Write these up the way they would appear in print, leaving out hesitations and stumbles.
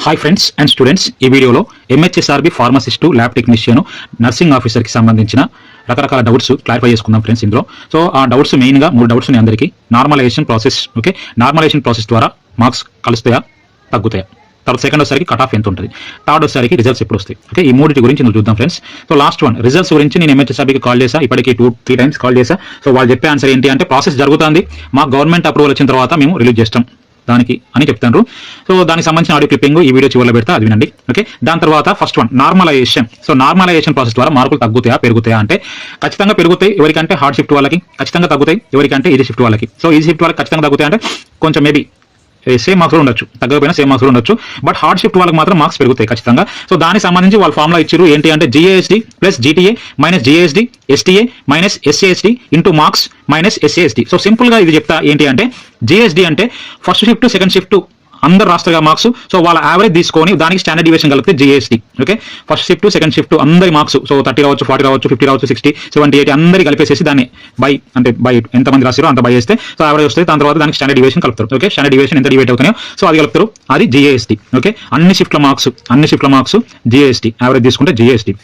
Hi friends and students, ఈ వీడియోలో MHSRB pharmacist lab technician nursing ఆఫీసర్కి సంబంధించిన రకరకాల డౌట్స్ క్లారిఫై చేసుకుందాం ఫ్రెండ్స్. ఇందులో సో ఆ డౌట్స్ మెయిన్గా 3 డౌట్స్ ఉన్నాయి అందరికీ. Normalization process, okay, normalization process ద్వారా మార్క్స్ కలుస్తాయా తగ్గుతాయా, తర్వాత సెకండ్ వచ్చేసరికి కట్ ఆఫ్ ఎంత ఉంటుంది, థర్డ్ వచ్చేసరికి రిజల్ట్స్ ఎప్పుడు వస్తాయి, ఓకే, ఈ 3 గురించి నేను చూద్దాం friends. So last one results గురించి నేను ఎంహెచ్ఎస్ఆర్బికి కాల్ చేసా, ఇప్పటికీ 2-3 టైమ్స్ కాల్ చేసా. సో వాళ్ళు చెప్పే ఆన్సర్ ఏంటి అంటే ప్రాసెస్ జరుగుతుంది, మాకు గవర్నమెంట్ అప్రూవల్ వచ్చిన తర్వాత మేము రిలీజ్ చేస్తాం దానికి అని చెప్తారు. సో దానికి సంబంధించిన ఆడియో క్లిప్పింగ్ ఈ వీడియో చివరిలో పెడతా, అది వినండి, ఓకే. దాని తర్వాత first one normalization. So normalization process ద్వారా మార్కులు తగ్గుతాయా పెరుగుతాయా అంటే ఖచ్చితంగా పెరుగుతాయి ఎవరికంటే హార్డ్ షిఫ్ట్ వాళ్ళకి, ఖచ్చితంగా తగ్గుతాయి ఎవరికంటే ఈజీ షిఫ్ట్ వాళ్ళకి. సో ఈజీ షిఫ్ట్ వాళ్ళకి ఖచ్చితంగా తగ్గుతాయి అంటే కొంచెం మేబీ సేమ్ మార్క్స్ ఉండొచ్చు, తగ్గకపోయినా సేమ్ మార్క్స్ ఉండొచ్చు, బట్ హార్డ్ షిఫ్ట్ వాళ్ళకి మాత్రం మార్క్స్ పెరుగుతాయి ఖచ్చితంగా. సో దానికి సంబంధించి వాళ్ళు ఫార్ములా ఇచ్చారు ఏంటి అంటే GASD plus GTA minus GASD STA minus SASD into marks minus SASD. So simple గా ఇది చెప్తా ఏంటి అంటే జిఎస్డి అంటే ఫస్ట్ షిఫ్ట్ సెకండ్ షిఫ్ట్ అందరు రాష్ట్రగా మార్క్స్, సో వాళ్ళ యావరేజ్ తీసుకొని దానికి స్టాండర్డ్ డివిజన్ కలిపితే GSD, okay. First shift second shift అందరి మార్క్స్, సో 30 రావచ్చు, 40 రావచ్చు, 50 రావచ్చు, 60, 70, 80 అందరి కలిపేసేసి దాన్ని బై ఎంతమంది రాశారో అంత బై చేస్తే సో యావరేజ్ వస్తుంది. దాని తర్వాత దానికి స్టాండర్డ్ డివిజన్ కలుపుతారు, ఓకే. స్టాండర్డ్ డివిజన్ ఎంత డివైడ్ అవుతున్నాయో సో అది కలుపుతారు, అది జిఎస్డి, ఓకే. అన్ని షిఫ్ట్ల మార్క్స్ జిఎస్డి యావరేజ్ తీసుకుంటే జిఎస్డి.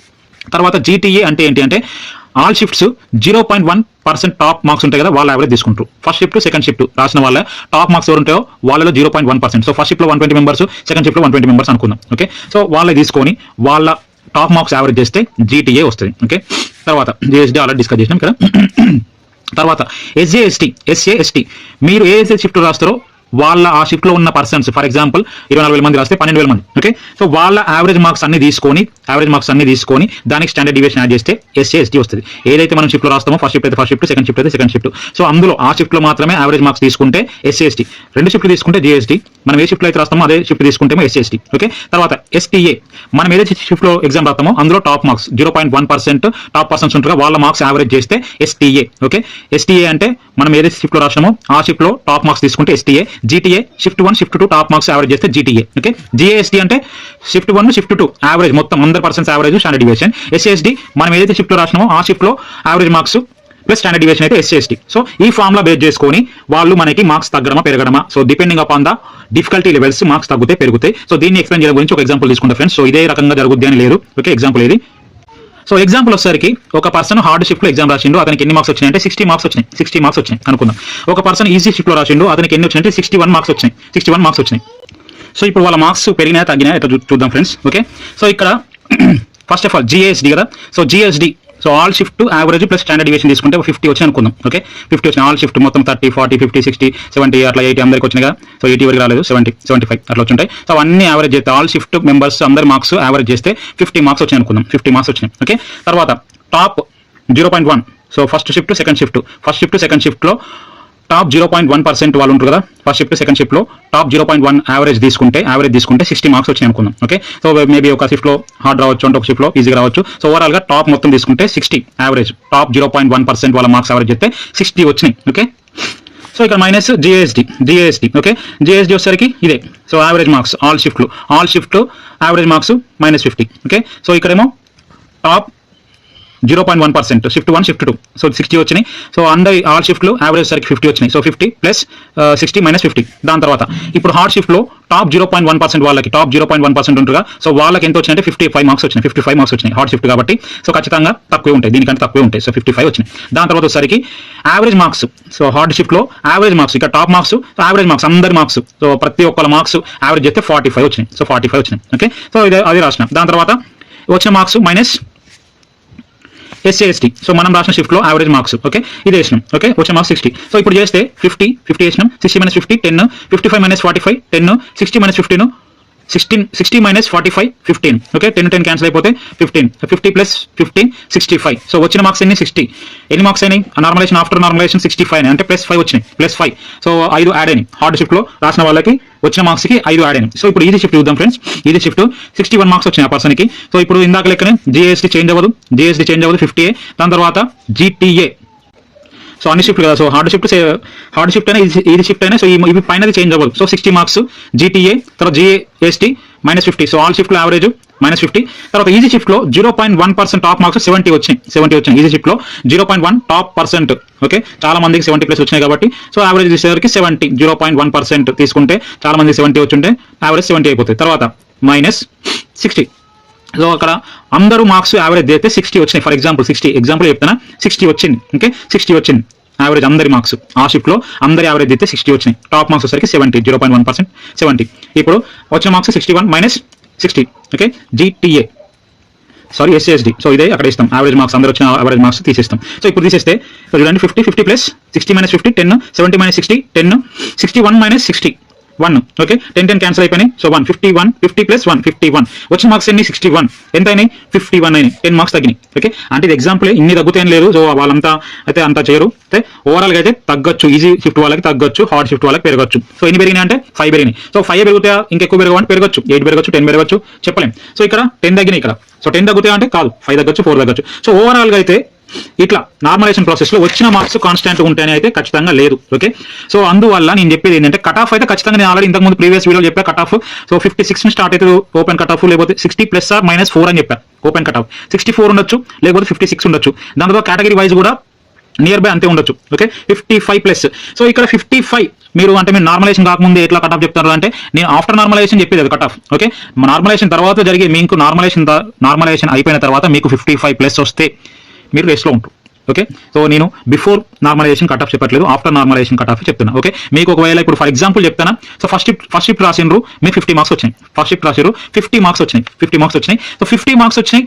తర్వాత జీటీఏ అంటే ఏంటి అంటే ఆల్ షిఫ్ట్స్ 0.1% టాప్ మార్క్స్ ఉంటాయి కదా, వాళ్ళ యావరేజ్ తీసుకుంటారు. ఫస్ట్ షిఫ్ట్ సెకండ్ షిఫ్ట్ రాసిన వాళ్ళ టాప్ మార్క్స్ ఎవరు ఉంటాయో వాళ్ళలో 0.1%. సో ఫస్ట్ షిఫ్ట్ లో 120 మెంబర్స్, సెకండ్ షిఫ్ట్ లో 120 మెంబర్స్ అనుకుందాం, ఓకే. సో వాళ్ళని తీసుకొని వాళ్ళ టాప్ మార్క్స్ యావరేజ్ చేస్తే జీటీఏ వస్తుంది, ఓకే. తర్వాత జిఎస్డి ఆల్రెడీ డిస్కస్ చేసినాం కదా. తర్వాత ఎస్ఏఎస్టీ మీరు ఏ షిఫ్ట్ రాస్తారో వాళ్ళ ఆ షిఫ్ట్ లో ఉన్న పర్సన్స్, ఫర్ ఎగ్జాంపుల్ 24,000 మంది రాస్తే 12,000 మంది, ఓకే. సో వాళ్ళ యావరేజ్ మార్క్స్ అన్ని తీసుకొని దానికి స్టాండర్డ్ డివిజన్ యాడ్ చేస్తే ఎస్ఏఎస్టీ వస్తుంది. ఏదైతే మనం షిఫ్ట్ లో రాస్తామో ఫస్ట్ షిఫ్ట్ అయితే ఫస్ట్ షిఫ్ట్, సెకండ్ షిఫ్ట్ అయితే సెకండ్ షిఫ్ట్, సో అందులో ఆ షిఫ్ట్ లో మాత్రమే యావరేజ్ మార్క్స్ తీసుకుంటే ఎస్ఏఎస్టీ, 2 షిఫ్ట్ తీసుకుంటే జిఎస్టీ, మనం ఏ షిఫ్ట్ లో అయితే రాస్తామో అదే షిఫ్ట్ తీసుకుంటేమో ఎస్ఏఎస్టీ, ఓకే. తర్వాత ఎస్టీఏ మనం ఏదైతే షిఫ్ట్ లో ఎగ్జామ్ రాస్తామో అందులో టాప్ మార్క్స్ 0.1% టాప్ పర్సన్స్ ఉంటారు, వాళ్ళ మార్క్స్ యావరేజ్ చేస్తే ఎస్టీఏ, ఓకే. ఎస్టీఏ అంటే మనం ఏదైతే షిఫ్ట్ లో రాసినామో ఆ షిఫ్ట్ లో టాప్ మార్క్స్ తీసుకుంటే STA. GTA shift 1 shift 2 top marks average చేస్తే జీటీఏ, ఓకే. జిఏఎస్టీ అంటే షిఫ్ట్ 1 షిఫ్ట్ 2 యావరేజ్ మొత్తం అందరి persons average standard division. SASD మనం ఏదైతే షిఫ్ట్ లో రాసినామో ఆ షిఫ్ట్ లో average marks plus standard division అయితే ఎస్ఏఎస్టీ. సో ఈ ఫార్ములా బేస్ చేసుకొని వాళ్ళు మనకి మార్క్స్ తగ్గడమా పెరగడమా, so depending upon the difficulty levels marks తగ్గుతాయి పెరుగుతాయి. సో దీన్ని ఎక్స్ప్లెయిన్ చేయడం గురించి ఒక ఎగ్జాంపుల్ తీసుకుంటా ఫ్రెండ్స్. సో ఇదే రకంగా జరుగుద్ది అని లేదు, ఓకే. ఎగ్జాంపుల్ ఇది. సో ఎగ్జాంపుల్ వచ్చేసరికి ఒక పర్సన్ హార్డ్ షిఫ్ట్ లో ఎగ్జామ్ రాసిండు, అతనికి ఎన్ని మార్క్స్ వచ్చినాయి అంటే 60 మార్క్స్ వచ్చినాయి అనుకుందాం. ఒక పర్సన్ ఈజీ షిఫ్ట్ లో రాసిండు, అతనికి ఎన్ని వచ్చినాయి అంటే 61 మార్క్స్ వచ్చినాయి. సో ఇప్పుడు వాళ్ళ మార్క్స్ పెరిగినా తగ్గినా ఎట్లా చూద్దాం ఫ్రెండ్స్, ఓకే. సో ఇక్కడ ఫస్ట్ ఆఫ్ ఆల్ జిఎస్డి కదా, so GSD so all shift average plus standard division తీసుకుంటే 50 వచ్చి అనుకుందాం, ఓకే. 50 వచ్చిన ఆల్ షిఫ్ట్ మొత్తం 30, 40, 50, 60, 70 అట్లా 80 అందరికి వచ్చినాయి కదా. సో 80 వరకు రాలేదు, 70, 75 అట్లా వచ్చుంటాయి. సో అవన్నీ యావరేజ్ చేస్తే ఆల్ షిఫ్ట్ మెంబర్స్ అందరి మార్క్స్ యావరేజ్ చేస్తే 50 మార్క్స్ వచ్చాయి అనుకుందాం, 50 మార్క్స్ వచ్చినాయి, ఓకే. తర్వాత top 0.1, so first shift second shift లో టాప్ 0.1% వాళ్ళు ఉంటారు కదా, ఫస్ట్ షిఫ్ట్ సెకండ్ షిఫ్ట్ లో టాప్ 0.1 యావరేజ్ తీసుకుంటే 60 మార్క్స్ వచ్చినాయి అనుకుందాం, ఓకే. సో మేబీ ఒక షిఫ్ట్ లో హార్డ్ రావచ్చు అంటే ఒక షిఫ్ట్ లో ఈజీ రావచ్చు. సో ఓవరాల్ గా టాప్ మొత్తం తీసుకుంటే 60 యావరేజ్, టాప్ 0.1% వాళ్ళ మార్క్స్ యావరేజ్ చేస్తే 60 వచ్చినాయి, ఓకే. సో ఇక్కడ మైనస్ జిఎస్డి, ఓకే. జిఎస్డి వచ్చేసరికి ఇదే. So average marks all shift average marks -50, okay. So ఇక్కడేమో టాప్ 0.1% షిఫ్ట్ 1 షిఫ్ట్ 2 సో 60 వచ్చినాయి. సో అందరి ఆల్ షిఫ్ట్లు యావరేజ్ సరికి 50 వచ్చినాయి. So 50 plus 60 minus 50. దాని తర్వాత ఇప్పుడు హార్డ్ షిఫ్ట్ లో టాప్ 0.1% వాళ్ళకి టాప్ 0.1% ఉంటారుగా, సో వాళ్ళకి ఎంత వచ్చినాయంటే 55 మార్క్స్ వచ్చినాయి హార్డ్ షిఫ్ట్ కాబట్టి. సో ఖచ్చితంగా తక్కువే ఉంటాయి, దీనికంటే తక్కువే ఉంటాయి. సో 55 వచ్చినాయి. దాని తర్వాత వచ్చేసరికి average marks, so hard shift లో యావరేజ్ మార్క్స్, ఇక్కడ టాప్ మార్క్స్, యావరేజ్ మార్క్స్ అందరి మార్క్స్, సో ప్రతి ఒక్కళ్ళ మార్క్స్ యావరేజ్ చేస్తే 45 వచ్చినాయి. సో 45 వచ్చినాయి, ఓకే. సో అది రాసిన. దాని తర్వాత వచ్చిన మార్క్స్ మైనస్ ఎస్ఏఎస్టీ, సో మనం రాసిన షిఫ్ట్ లో యావరేజ్ మార్క్స్, ఓకే. ఇది వేసినాం, ఓకే. వచ్చిన మార్క్స్ 60. సో ఇప్పుడు చేస్తే 50 వేసినాం, 60 - 50 10, 55 - 45 10, 60 - 15 60 - 45 15, ఓకే. 10 క్యాన్సిల్ అయిపోతే 15, 50 + 15 65. సో వచ్చిన మార్క్స్ ఎన్ని 60. ఎన్ని మార్క్స్ అయినాయి నార్మలైజేషన్ ఆఫ్టర్ నార్మలైజేషన్ 65 అంటే +5 వచ్చినాయి, +5. సో 5 యాడ్ అయినాయి హార్డ్ షిఫ్ట్ లో రాసిన వాళ్ళకి వచ్చిన మార్క్స్ కి 5 యాడ్ అయినాయి. సో ఇప్పుడు ఈజీ షిఫ్ట్ చూద్దాం ఫ్రెండ్స్. ఈజీ షిఫ్ట్ 61 మార్క్స్ వచ్చినాయి ఆ పర్సన్ కి. సో ఇప్పుడు ఇందాక లెక్కనే జిఎస్టీ చేంజ్ అవ్వదు 50. దాని తర్వాత జీటీఏ, సో అన్ని షిఫ్ట్ కదా, సో హార్డ్ షిఫ్ట్ అయినా ఈజీ షిఫ్ట్ అయినా సో ఇవి పైనది చేంజ్ అవ్వదు. సో 60 మార్క్స్ జీటీఏ, తర్వాత జిఎస్టీ -50. సో ఆల్ షిఫ్ట్ లో యావరేజ్ -50. తర్వాత ఈజీ షిఫ్ట్ లో 0.1% టాప్ మార్క్స్ 70 వచ్చినాయి. ఈజీ షిఫ్ట్ లో 0.1 టాప్ పర్సెంట్, ఓకే. చాలా మందికి 70+ వచ్చినాయి కాబట్టి సో యావరేజ్ తీసేసరికి 70, 0.1% తీసుకుంటే చాలా మంది 70 వచ్చుంటే యావరేజ్ 70 అయిపోతుంది. తర్వాత మైనస్ 60. సో అక్కడ అందరూ మార్క్స్ యావరేజ్ చేస్తే 60 వచ్చినాయి. ఫర్ ఎగ్జాంపుల్ 60 ఎగ్జాంపుల్ చెప్తానా, 60 వచ్చింది. ఓకే, 60 వచ్చింది యావరేజ్ అందరి మార్క్స్. ఆ షిఫ్ట్లో అందరి యావరేజ్ చేస్తే 60 వచ్చినాయి. టాప్ మార్క్స్ వచ్చేసరికి 70, 0.1%, 70. ఇప్పుడు వచ్చిన marks 61 minus 60. Okay, GTA sorry SASD. So ఇదే అక్కడ ఇస్తాం యావరేజ్ మార్క్స్, అందరూ వచ్చిన యావరేజ్ మార్క్స్ తీసేస్తాం. సో ఇప్పుడు తీసేస్తే చూడండి 50 plus 60 minus 50 10, 70 minus 60 10, 61 minus 60 1. Okay, 10 cancel అయిపోయినాయి. So 1 51 50 plus 1 51. వచ్చిన మార్క్స్ ఎన్ని 61. ఎంత అయినాయి 51 అయినాయి. 10 మార్క్స్ తగ్గినాయి. ఓకే, అంటే ఇది ఎగ్జాంపుల్ ఇన్ని తగ్గుతాయని లేదు. సో వాళ్ళంతా అయితే అంతా చేయరు. అయితే ఓవరాల్గా అయితే తగ్గొచ్చు. ఈజీ షిఫ్ట్ వాళ్ళకి తగ్గొచ్చు, హార్డ్ షిఫ్ట్ వాళ్ళకి పెరగచ్చు. సో ఎన్ని పెరిగినాయి అంటే 5 పెరిగినాయి. సో 5 పెరుగుతాయా ఇంకెక్కువ పెరగవంటే పెరగచ్చు, 8 పెరగచ్చు, 10 పెరగచ్చు, చెప్పలేం. సో ఇక్కడ 10 తగ్గినాయి ఇక్కడ. సో 10 తగ్గుతాయా అంటే కాదు, 5 తగ్గచ్చు, 4 తగ్గచ్చు. సో ఓవరాల్గా అయితే ఇట్లా నార్మలైజేషన్ ప్రాసెస్ లో వచ్చిన మార్క్స్ కాన్స్టాంట్ ఉంటాయని అయితే ఖచ్చితంగా లేదు. ఓకే, సో అందువల్ల నేను చెప్పేది ఏంటంటే కట్ ఆఫ్ అయితే ఖచ్చితంగా నేను ఆల్రెడీ ఇంతకుముందు ప్రీవియస్ వీడియో చెప్పా కట్ ఆఫ్. సో 56 స్టార్ట్ అయితే ఓపెన్ కట్ ఆఫ్, లేకపోతే 60 ప్లస్ ఆర్ మైనస్ 4 అని చెప్పా ఓపెన్ కట్ ఆఫ్. 64 ఉండొచ్చు, లేకపోతే 56 ఉండొచ్చు. దాంతో కేటగిరీ వైజ్ కూడా నియర్ బై అంతే ఉండొచ్చు. Okay, 55 plus. సో ఇక్కడ 55 మీరు అంటే మీరు నార్మలైజేషన్ కాకముందు ఎట్లా కట్ ఆఫ్ చెప్తారు అంటే నేను ఆఫ్టర్ నార్మలైజేషన్ చెప్పేది కట్ ఆఫ్. ఓకే, నార్మలైజేషన్ తర్వాత జరిగే మీకు నార్మలైజేషన్ అయిపోయిన తర్వాత మీకు 55 ప్లస్ వస్తే మీరు రేస్లో ఉంటారు. ఓకే, సో నేను బిఫోర్ నార్మలైజేషన్ కట్ ఆఫ్ చెప్పట్లేదు, ఆఫ్టర్ నార్మలైజేషన్ కట్ ఆఫ్ చెప్తున్నా. ఓకే, మీకు ఒకవేళ ఇప్పుడు ఫర్ ఎగ్జాంపుల్ చెప్తానా, సో ఫస్ట్ షిఫ్ట్ రాసిండ్రు మీకు 50 మార్క్స్ వచ్చినాయి. ఫస్ట్ షిఫ్ట్ రాసారు 50 మార్క్స్ వచ్చినాయి. సో 50 మార్క్స్ వచ్చినాయి.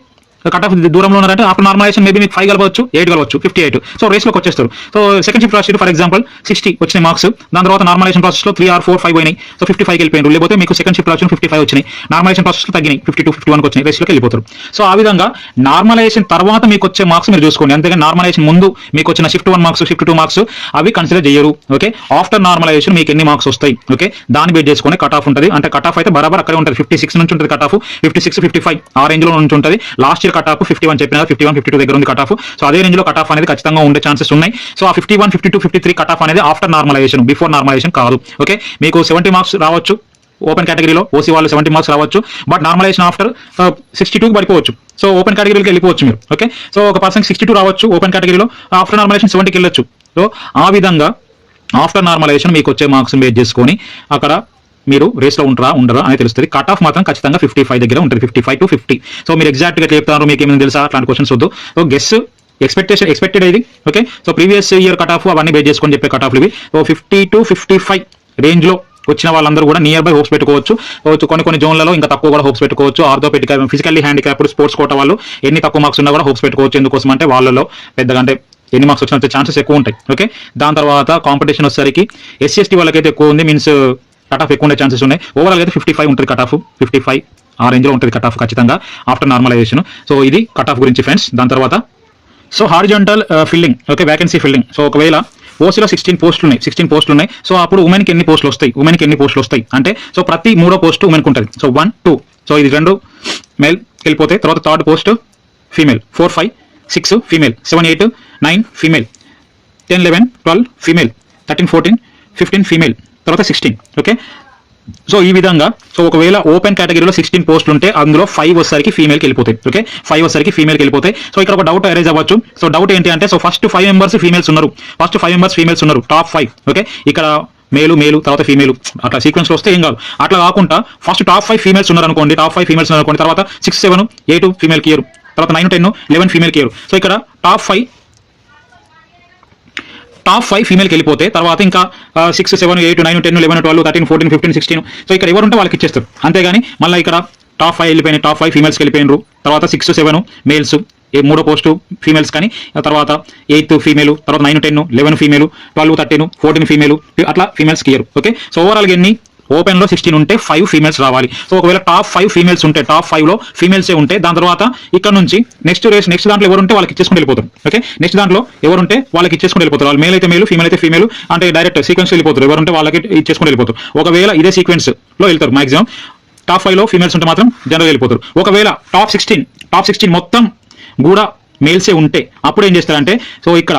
కట్ ఆఫ్ దూరంలో ఉన్నారంటే ఆఫ్టర్ నార్మలైజేషన్ మేబీ మీకు 5 కలవచ్చు, 8 కలవచ్చు, 58. సో రేస్లోకి వచ్చేస్తారు. సో సెకండ్ షిఫ్ట్ రాసి ఫర్ ఎగ్జాంపుల్ 60 వచ్చినాయి మార్క్స్. దాని తర్వాత నార్మలైజేషన్ ప్రాసెస్లో 3 or 4 5 అయినాయి. సో 55 వెళ్ళిపోయారు. లేకపోతే మీకు సెకండ్ షిఫ్ట్ రాసి 55 వచ్చినాయి. నార్మలైజేషన్ ప్రాసెస్లో తగ్గినాయి, 52 51 వచ్చినాయి. రేస్లోకి వెళ్ళిపోతారు. సో ఆ విధంగా నార్మలైజేషన్ తర్వాత మీకు వచ్చే మార్క్స్ మీరు చూసుకోండి. అంతేగాని నార్మలైజేషన్ ముందు మీకు వచ్చిన షిఫ్ట్ 1 మార్క్స్, షిఫ్ట్ 2 మార్క్స్ అవి కన్సిడర్ చేయరు. ఓకే, ఆఫ్టర్ నార్మలైజేషన్ మీకు ఎన్ని మార్క్స్ వస్తాయి, ఓకే, దాన్ని బేస్ చేసుకొని కట్ ఆఫ్ ఉంటుంది. అంటే కట్ ఆఫ్ అయితే బరాబర్ అక్కడే ఉంటుంది. 56 నుంచి ఉంటుంది కట్ ఆఫ్, 56 55 ఆ రేంజ్ లో నుంచి ఉంటుంది. లాస్ట్ ఇయర్ కట్ ఆఫ్ 51 చెప్పిన 51 52 దగ్గర ఉంది కట్ ఆఫ్. సో అదే రేంజ్ లో కట్ ఆఫ్ అనేది ఖచ్చితంగా ఉండే ఛాన్సెస్ ఉన్నాయి. సో ఆ 51 52 53 కట్ ఆఫ్ అనేది ఆఫ్టర్ నార్మలైజేషన్, బిఫోర్ నార్మలైజేషన్ కాదు. ఓకే, మీకు 70 మార్క్స్ రావచ్చు ఓపెన్ కేటగిరీలో, ఓసీ వాళ్ళు 70 మార్క్స్ రావచ్చు. బట్ నార్మలైజేషన్ ఆఫ్టర్ 62 పడిపోవచ్చు. సో ఓపెన్ కేటగిరీకి వెళ్ళిపోవచ్చు మీరు. ఓకే, సో ఒక పర్సన్ 62 రావచ్చు ఓపెన్ కేటగిరీలో, ఆఫ్టర్ నార్మలైజేషన్ 70కి వెళ్ళొచ్చు. సో ఆ విధంగా ఆఫ్టర్ నార్మలైజేషన్ మీకు వచ్చే మార్క్స్ బేస్ చేసుకొని అక్కడ మీరు రేస్లో ఉండరా అని తెలుస్తుంది. కట్ ఆఫ్ మాత్రం ఖచ్చితంగా 55 దగ్గర ఉంటుంది, 55 to 50. సో మీరు ఎగ్జాక్ట్ గా చెప్తారు, మీకు ఏమైనా తెలుసా అట్లాంటి క్వశ్చన్స్ వద్దు. సో గెస్ ఎక్స్పెక్టెడ్ ఇది. Okay, so previous year cut off అవన్నీ బేస్ చేసుకొని చెప్పే కట్ ఆఫ్లు ఇవి. సో 50 to 55 రేంజ్ లో వచ్చిన వాళ్ళందరూ కూడా నియర్ బై హోప్స్ పెట్టుకోవచ్చు. కొన్ని జోన్లలో ఇంకా తక్కువ కూడా హోప్స్ పెట్టుకోవచ్చు. Orthopaedic physically handicapped sports quota వాళ్ళు ఎన్ని తక్కువ మార్క్స్ ఉన్నా కూడా హోప్స్ పెట్టుకోవచ్చు. ఎందుకోసం అంటే వాళ్ళలో పెద్దగా అంటే ఎన్ని మార్క్స్ వచ్చిన ఛాన్సెస్ ఎక్కువ ఉంటాయి. ఓకే, దాని తర్వాత కాంపిటీషన్ వచ్చేసరికి SC ST వాళ్ళకైతే ఎక్కువ ఉంది, మీన్స్ కట్ ఆఫ్ ఎక్కువ ఉండే ఛాన్సెస్ ఉన్నాయి. ఓవరాల్ అయితే 55 ఉంటుంది కట్ ఆఫ్, 55 ఆ రేంజ్ లో ఉంటుంది కట్ ఆఫ్ ఖచ్చితంగా ఆఫ్టర్ నార్మలైజేషన్. సో ఇది కట్ ఆఫ్ గురించి ఫ్రెండ్స్. దాని తర్వాత so horizontal filling, okay, vacancy filling. So ఒకవేళ ఓసీలో 16 పోస్టులు ఉన్నాయి. సో అప్పుడు ఉమెన్కి ఎన్ని పోస్టులు వస్తాయి అంటే సో ప్రతి 3వ పోస్ట్ ఉమెన్కి ఉంటుంది. సో 1 2, సో ఇది 2 మేల్ వెళ్ళిపోతే తర్వాత third post female, 4 5 6 female, 7 8 9 female, 10 11 12 female, 13 14 15 female, తర్వాత 16. ఓకే, సో ఈ విధంగా సో ఒకవేళ ఓపెన్ కేటగిరీలో 16 పోస్టులు ఉంటే అందులో 5 వచ్చేసరికి ఫీమేల్కి వెళ్ళిపోతాయి. ఓకే, 5 వచ్చేసరికి ఫీమేల్కి వెళ్ళిపోతాయి. సో ఇక్కడ ఒక డౌట్ అరైజ్ అవ్వచ్చు. సో డౌట్ ఏంటి అంటే సో ఫస్ట్ 5 మెంబర్స్ ఫీమేల్స్ ఉన్నారు, టాప్ 5. ఓకే, ఇక్కడ మేలు తర్వాత ఫీమేల్ అట్లా సీక్వెన్స్ లో వస్తే ఏం కాదు. అట్లా కాకుండా ఫస్ట్ టాప్ 5 ఫీమేల్స్ ఉన్నారు అనుకోండి, తర్వాత 6 7 8 ఫీమేల్ కి ఇయర్, తర్వాత 9 10 11 ఫీమేల్ కి ఇయర్. సో ఇక్కడ టాప్ 5 ఫీమేల్కి వెళ్ళిపోతే తర్వాత ఇంకా 6 7 8 9 10 11 12 13 14 15 16. సో ఇక్కడ ఎవరు ఉంటే వాళ్ళకి ఇచ్చేస్తారు. అంతేగాని మళ్ళీ ఇక్కడ టాప్ 5 వెళ్ళిపోయినాయి, టాప్ 5 ఫీమేల్స్కి వెళ్ళిపోయినారు. తర్వాత 6 7 మేల్స్, 3వ పోస్టు ఫీమేల్స్ కానీ, తర్వాత 8 ఫీమేల్, తర్వాత 9 10 11 ఫీమేల్, 12 13 14 ఫీమేల్, అట్లా ఫీమేల్స్కి ఇయర్. ఓకే, సో ఓవరాల్గా ఎన్ని ఓపెన్ లో 16 ఉంటే 5 ఫీమేల్స్ రావాలి. సో ఒకవేళ టాప్ 5 ఫీమేల్స్ ఉంటే, టాప్ 5 లో ఫీమేల్సే ఉంటే దాని తర్వాత ఇక్కడ నుంచి నెక్స్ట్ దాంట్లో ఎవరు ఉంటే వాళ్ళకి ఇచ్చేసుకుని వెళ్ళిపోతారు. ఓకే, నెక్స్ట్ దాంట్లో ఎవరు ఉంటే వాళ్ళకి ఇచ్చేసుకుని వెళ్ళిపోతారు. వాళ్ళు మేల్ అయితే మేలు, ఫీమేల్ అయితే ఫీమేల్, అంటే డైరెక్ట్ సీక్వెన్స్ వెళ్ళిపోతారు. ఎవరు ఉంటే వాళ్ళకి ఇచ్చేసుకుని వెళ్ళిపోతారు. ఒకవేళ ఇదే సీక్వెన్స్ లో వెళ్తారు మాక్సిమం. టాప్ 5 లో ఫీమేల్స్ ఉంటే మాత్రం జనరల్ వెళ్ళిపోతారు. ఒకవేళ టాప్ 16 మొత్తం కూడా మేల్సే ఉంటే అప్పుడు ఏం చేస్తారంటే సో ఇక్కడ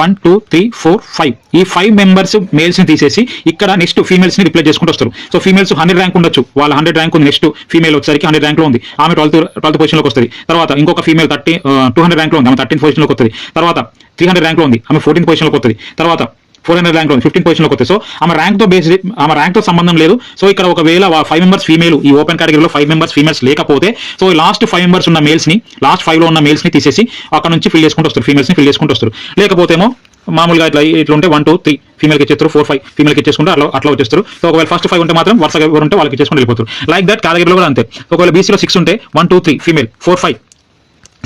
1 2 3 4 5 ఈ 5 మెంబర్స్ మేల్స్ ని తీసేసి ఇక్కడ నెక్స్ట్ ఫీమేల్స్ ని రిప్లేస్ చేసుకుంటూ వస్తారు. సో ఫీమేల్స్ 100 ర్యాంక్ ఉండొచ్చు, వాళ్ళ 100 ర్యాంక్ ఉంది. నెక్స్ట్ ఫీమేల్ వచ్చేసరికి 100 ర్యాంక్ లో ఉంది, ఆమె 12th పొజిషన్ లోకి వస్తుంది. తర్వాత ఇంకొక ఫీమేల్ 200 ర్యాంక్ లో ఉంది, ఆమె 13th పొజిషన్ లోకి వస్తుంది. తర్వాత 300 ర్యాంక్ లో ఉంది, ఆమె 14th పొజిషన్ లోకి వస్తుంది. తర్వాత 400 ర్యాంక్ లో 15 పొజిషన్ లోకి వస్తాయి. సో ఆమె ర్యాంక్ తో సంబంధం లేదు. సో ఇక్కడ ఒకవేళ 5 మెంబర్స్ ఫీమేల్, ఈ ఓపెన్ కేటగిరీలో 5 మెంబర్స్ ఫీమేల్స్ లేకపోతే, సో లాస్ట్ 5 మెంబర్స్ ఉన్న మేల్స్ ని, లాస్ట్ 5 లో ఉన్న మేల్స్ ని తీసేసి అక్కడ నుంచి ఫిల్ చేసుకుంటూ వస్తారు, ఫీమేల్స్ ని ఫిల్ చేసుకుంటూ వస్తారు. లేకపోతేమో మామూలుగా ఇట్లా ఉంటే 1 2 3 ఫీమేల్కి ఇచ్చేస్తారు, 4 5 ఫీమేల్కి ఇచ్చేసుకుంటే అట్లా వచ్చేస్తారు. సో ఒకవేళ ఫస్ట్ 5 ఉంటే మాత్రం వరుసగా ఎవరు ఉంటే వాళ్ళకి ఇచ్చేసుకుంటూ వెళ్ళిపోతారు. లైక్ దట్ కేటగిరీలో కూడా అంతే. ఒకవేళ బీసీలో 6 ఉంటే 1 2 3 ఫీమేల్, 4 5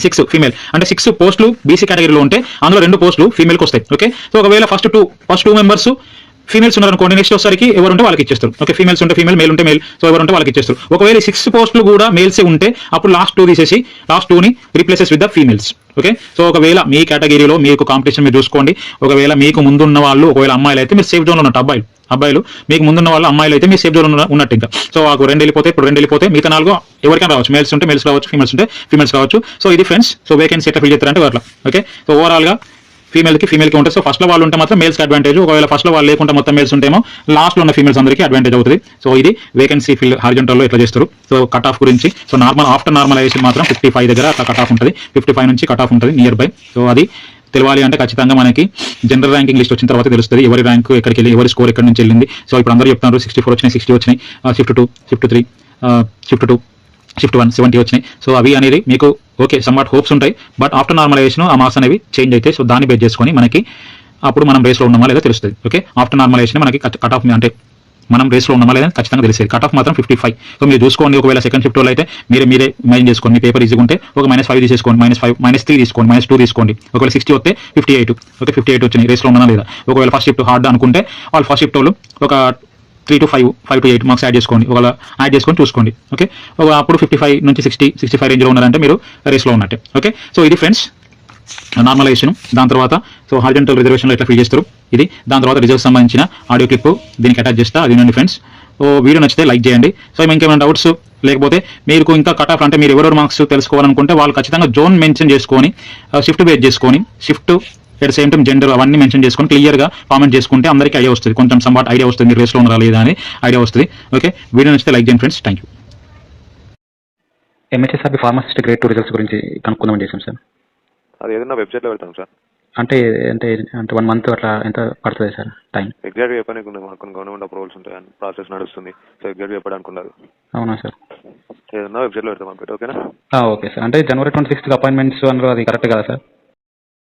6 ఫీమేల్, అంటే 6 పోస్టులు బీసీ కేటగిరీలో ఉంటే అందులో 2 పోస్టులు ఫీమేల్కి వస్తాయి. ఓకే, సో ఒకవేళ ఫస్ట్ 2 మెంబర్స్ ఫీమేల్స్ ఉన్నారనుకోండి, నెక్స్ట్ వచ్చేసరికి ఎవరు ఉంటే వాళ్ళకి ఇచ్చేస్తారు. ఓకే, ఫీమేల్స్ ఉంటే ఫీమేల్, మేల్ ఉంటే మేల్, సో ఎవరు ఉంటే వాళ్ళకి ఇచ్చేస్తారు. ఒకవేళ 6 పోస్టులు కూడా మేల్సే ఉంటే అప్పుడు లాస్ట్ 2 తీసేసి లాస్ట్ 2ని replaces with the females. Okay, so ఒకవేళ మీ కేటగిరీలో మీకు కాంపిటీషన్ మీరు చూసుకోండి. ఒకవేళ మీకు ముందున్న వాళ్ళు ఒకవేళ అమ్మాయిలు అయితే మీరు సేఫ్ జోన్లో ఉన్నట్టు, అబ్బాయిలు మీకు ముందున్న వాళ్ళు అమ్మాయిలు అయితే మీరు సేఫ్ జోన్ ఉన్నట్టు. ఇంకా సో ఆ 2 వెళ్ళిపోతే, ఇప్పుడు 2 వెళ్ళిపోతే మిగతా 4 ఎవరికైనా రావచ్చు. మేల్స్ ఉంటే మేల్స్ రావచ్చు, ఫీమేల్స్ ఉంటే ఫీమేల్స్ రావచ్చు. సో ఇది ఫ్రెండ్స్, సో వేకెన్సీ ఎట్లా ఫిల్ చేస్తారంటే అట్లా. ఓకే, సో ఓవరాల్ గా ఫీమేల్కి ఉంటుంది. సో ఫస్ట్ లో వాళ్ళు ఉంటే మాత్రం మేల్స్కి అడ్వాంటేజ్, ఒకవేళ ఫస్ట్ లో వాళ్ళు లేకుంటే మొత్తం మేల్స్ ఉంటేమో లాస్ట్ లో ఉన్న ఫీమేల్స్ అందరికీ అడ్వాంటేజ్ అవుతుంది. సో ఇది వేకెన్సీ ఫిల్ హారిజాంటల్ లో ఎట్లా చేస్తారు. సో కట్ ఆఫ్ గురించి, సో ఆఫ్టర్ నార్మలైజేషన్ మాత్రం 55 దగ్గర అట్లా కట్ ఆఫ్ ఉంటుంది, 55 నుంచి కట్ ఆఫ్ ఉంటుంది నియర్ బై. సో అది తెలియాలి అంటే ఖచ్చితంగా మనకి జనరల్ ర్యాంకింగ్ లిస్ట్ వచ్చిన తర్వాత తెలుస్తుంది ఎవరి ర్యాంక్ ఎక్కడికి వెళ్ళి, ఎవరి స్కోర్ ఎక్కడి నుంచి వెళ్ళింది. సో ఇప్పుడు అందరూ చెప్తున్నారు 64 వచ్చినాయి, 60 వచ్చినాయి, 52 53 52 51 70 వచ్చినాయి. సో అవి అనేది మీకు ఓకే సమ్వాట్ హోప్స్ ఉంటాయి. బట్ ఆఫ్టర్ నార్మలైజేషన్ ఆ మార్క్స్ అనేవి చేంజ్ అయితే, సో దాన్ని బేస్ చేసుకొని మనకి అప్పుడు మనం రేస్లో ఉన్నామా లేదా తెలుస్తుంది. ఓకే, ఆఫ్టర్ నార్మలైజేషన్ మనకి కట్ ఆఫ్ అంటే మనం రేస్లో ఉన్నామా లేదా ఖచ్చితంగా తెలిసేది. కట్ ఆఫ్ మాత్రం 55. సో మీరు చూసుకోండి, ఒకవేళ సెకండ్ షిఫ్ట్ వాళ్ళు అయితే మీరే ఇమాజిన్ చేసుకోండి, మీ పేపర్ ఈజీగా ఉంటే ఒక -5 తీసేసుకోండి, -5 -3 తీసుకోండి, -2 తీసుకోండి. ఒకవేళ 60 వస్తే 58. ఓకే, 58 వచ్చినాయి, రేస్లో ఉన్నానా లేదా. ఒకవేళ ఫస్ట్ షిఫ్ట్ హార్డ్ అనుకుంటే వాళ్ళు ఫస్ట్ షిఫ్ట్ వాళ్ళు ఒక 3 to 5 5 to 8 మార్క్స్ యాడ్ చేసుకోండి, ఒకవేళ యాడ్ చేసుకొని చూసుకోండి. ఓకే, అప్పుడు 55 నుంచి 60 65 రేంజ్లో ఉన్నారంటే మీరు రేస్లో ఉన్నట్టే. ఓకే, సో ఇది ఫ్రెండ్స్ నార్మలైజేషన్. దాని తర్వాత సో హారిజాంటల్ రిజర్వేషన్లో ఎట్లా ఫిల్ చేస్తారు ఇది. దాని తర్వాత రిజల్ట్ సంబంధించిన ఆడియో క్లిప్ దీనికి అటాచ్ చేస్తా, అది వినండి ఫ్రెండ్స్. సో వీడియో నచ్చితే లైక్ చేయండి. సో ఇంకేమైనా డౌట్స్ లేకపోతే మీకు ఇంకా కట్ ఆఫ్ అంటే మీరు ఎవరెవరు మార్క్స్ తెలుసుకోవాలనుకుంటే వాళ్ళు ఖచ్చితంగా జోన్ మెన్షన్ చేసుకొని, షిఫ్ట్ బేస్ చేసుకొని, shift at same time gender అవన్నీ మెన్షన్ చేసుకొని క్లియర్గా కామెంట్ చేసుకుంటే అందరికీ ఐడియా వస్తుంది, కొంచెం సంవాట్ ఐడియా వస్తుంది, మీరు రేస్లో ఉన్నారా లేదా అని ఐడియా వస్తుంది. ఓకే, వీడియో నచ్చితే లైక్ చేయండి friends, thank you. MHSRB pharmacist grade 2 results గురించి కనుక్కుందామని చేశాం సార్. అది ఏదైనా వెబ్సైట్లో పెడతాం సార్. అంటే అంటే అంటే 1 month అట్లా ఎంత పడుతుంది సార్ టైం? ఎగ్జాక్ట్గా చెప్పడానికి మాకు కొన్ని గవర్నమెంట్ అప్రూవల్స్ ఉంటాయి, ప్రాసెస్ నడుస్తుంది. సో ఎగ్జాక్ట్గా చెప్పడానికి ఉండదు. అవునా సార్? ఏదన్నా వెబ్సైట్లో పెడతాం అనుకుంటే. ఓకేనా? Okay sir. అంటే January 26th అపాయింట్మెంట్స్ అందులో అది కరెక్ట్ కదా సార్?